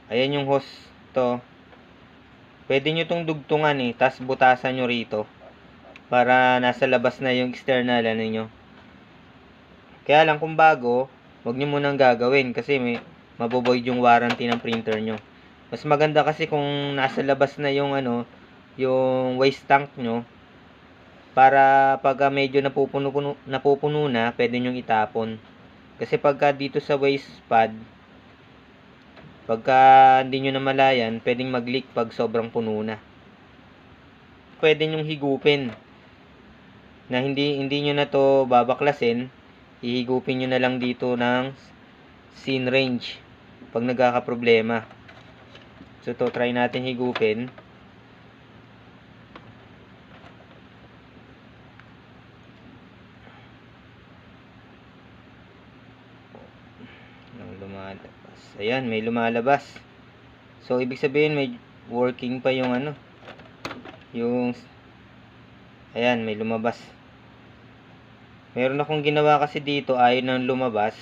Ayan yung hose to. Pwede nyo itong dugtungan tas butasan nyo rito. Para nasa labas na yung external nyo. Kaya lang kung bago, huwag nyo munang gagawin kasi mabovoid yung warranty ng printer nyo. Mas maganda kasi kung nasa labas na yung yung waste tank nyo, para pagka medyo napupuno na, pwede nyo itapon. Kasi pagka dito sa waste pad, pagka hindi nyo namalayan, pwedeng mag-leak pag sobrang puno na. Pwede nyong higupin na hindi nyo na to babaklasin. Ihigupin nyo na lang dito ng scene range pag nagkakaproblema. So to, try natin higupin. Lumalabas. Ayan, may lumalabas. So ibig sabihin may working pa yung yung ayan, may lumabas. Meron akong ginawa kasi dito, ayaw nang lumabas.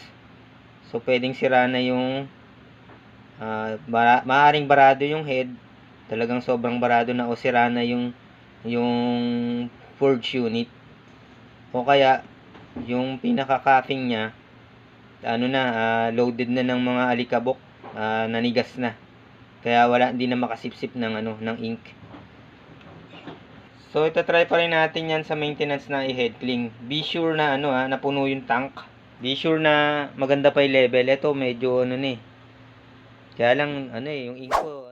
So pwedeng sira na yung maaring barado yung head. Talagang sobrang barado na, o sira na yung forge unit. O kaya yung pinaka-capping niya loaded na ng mga alikabok, nanigas na. Kaya hindi na makasipsip ng ink. So itatry pa rin natin yan sa maintenance na i-head clean. Be sure na napuno yung tank. Be sure na maganda pa yung level. Ito medyo Kaya lang yung ink ko